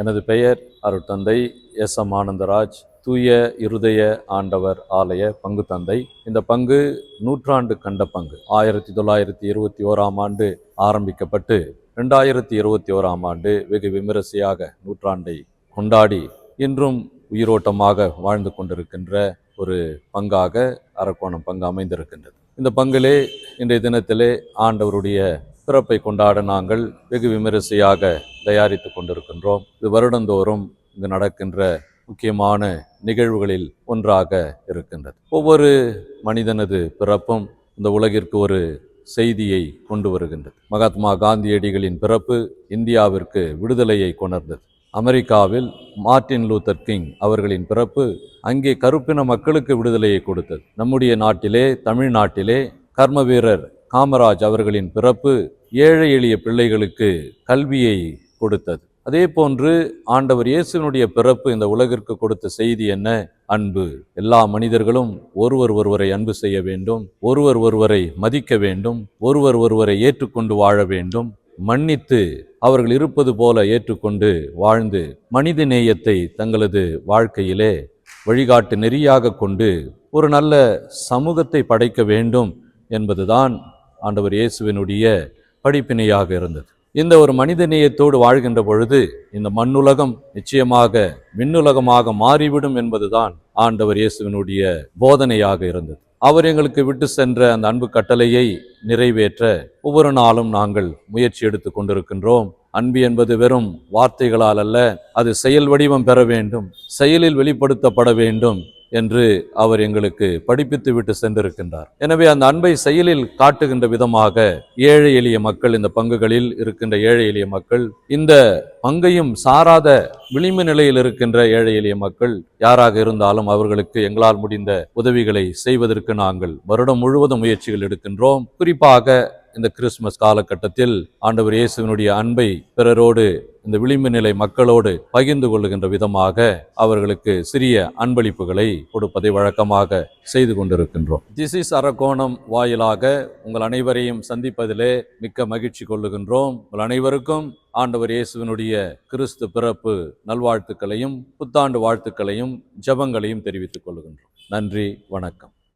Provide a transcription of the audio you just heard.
எனது பெயர் அருட்தந்தை எஸ்.எம். ஆனந்தராஜ், தூய இருதய ஆண்டவர் ஆலய பங்கு தந்தை. இந்த பங்கு நூற்றாண்டு கண்ட பங்கு. 1921ஆம் ஆண்டு ஆரம்பிக்கப்பட்டு 2021ஆம் ஆண்டு வெகு விமரிசையாக நூற்றாண்டை கொண்டாடி இன்றும் உயிரோட்டமாக வாழ்ந்து கொண்டிருக்கின்ற ஒரு பங்காக அரக்கோணம் பங்கு அமைந்திருக்கின்றது. இந்த பங்கிலே இன்றைய தினத்திலே ஆண்டவருடைய பிறப்பை கொண்டாட நாங்கள் வெகு விமரிசையாக தயாரித்து கொண்டிருக்கின்றோம். இது வருடந்தோறும் இங்கு நடக்கின்ற முக்கியமான நிகழ்வுகளில் ஒன்றாக இருக்கின்றது. ஒவ்வொரு மனிதனது பிறப்பும் இந்த உலகிற்கு ஒரு செய்தியை கொண்டு வருகின்றது. மகாத்மா காந்தியடிகளின் பிறப்பு இந்தியாவிற்கு விடுதலையை கொணர்ந்தது. அமெரிக்காவில் மார்ட்டின் லூத்தர் கிங் அவர்களின் பிறப்பு அங்கே கருப்பின மக்களுக்கு விடுதலையை கொடுத்தது. நம்முடைய நாட்டிலே, தமிழ்நாட்டிலே கர்ம வீரர் காமராஜ் அவர்களின் பிறப்பு ஏழை எளிய பிள்ளைகளுக்கு கல்வியை கொடுத்தது. அதே போன்று ஆண்டவர் இயேசுவினுடைய பிறப்பு இந்த உலகிற்கு கொடுத்த செய்தி என்ன? அன்பு. எல்லா மனிதர்களும் ஒருவர் ஒருவரை அன்பு செய்ய வேண்டும், ஒருவர் ஒருவரை மதிக்க வேண்டும், ஒருவர் ஒருவரை ஏற்றுக்கொண்டு வாழ வேண்டும், மன்னித்து அவர்கள் இருப்பது போல ஏற்றுக்கொண்டு வாழ்ந்து மனித நேயத்தை தங்களது வாழ்க்கையிலே வழிகாட்டு நெறியாக கொண்டு ஒரு நல்ல சமூகத்தை படைக்க வேண்டும் என்பதுதான் ஆண்டவர் இயேசுவினுடைய படிப்பினையாக இருந்தது. இந்த ஒரு மனித நேயத்தோடு வாழ்கின்ற பொழுது இந்த மண்ணுலகம் நிச்சயமாக விண்ணுலகமாக மாறிவிடும் என்பதுதான் ஆண்டவர் இயேசுவினுடைய போதனையாக இருந்தது. அவர் எங்களுக்கு விட்டு சென்ற அந்த அன்பு கட்டளையை நிறைவேற்ற ஒவ்வொரு நாளும் நாங்கள் முயற்சி எடுத்து கொண்டிருக்கின்றோம். அன்பு என்பது வெறும் வார்த்தைகளால் அல்ல, அது செயல் வடிவம் பெற வேண்டும், செயலில் வெளிப்படுத்தப்பட வேண்டும் என்று அவர் எங்களுக்கு படிப்பித்து விட்டு சென்றிருக்கின்றார். எனவே அந்த அன்பை செயலில் காட்டுகின்ற விதமாக ஏழை எளிய மக்கள், இந்த பங்குகளில் இருக்கின்ற ஏழை எளிய மக்கள், இந்த பங்கையும் சாராத விளிம்பு நிலையில் இருக்கின்ற ஏழை எளிய மக்கள் யாராக இருந்தாலும் அவர்களுக்கு எங்களால் முடிந்த உதவிகளை செய்வதற்கு நாங்கள் வருடம் முழுவதும் முயற்சிகள் எடுக்கின்றோம். குறிப்பாக இந்த கிறிஸ்துமஸ் காலகட்டத்தில் ஆண்டவர் இயேசுவினுடைய அன்பை பிறரோடு, இந்த விளிம்பு நிலை மக்களோடு பகிர்ந்து கொள்ளுகின்ற விதமாக அவர்களுக்கு சிறிய அன்பளிப்புகளை கொடுப்பதை வழக்கமாக செய்து கொண்டிருக்கின்றோம். திஸ் இஸ் அரக்கோணம் வாயிலாக உங்கள் அனைவரையும் சந்திப்பதிலே மிக்க மகிழ்ச்சி கொள்ளுகின்றோம். உங்கள் அனைவருக்கும் ஆண்டவர் இயேசுவினுடைய கிறிஸ்து பிறப்பு நல்வாழ்த்துக்களையும் புத்தாண்டு வாழ்த்துக்களையும் ஜெபங்களையும் தெரிவித்துக் கொள்ளுகின்றோம். நன்றி, வணக்கம்.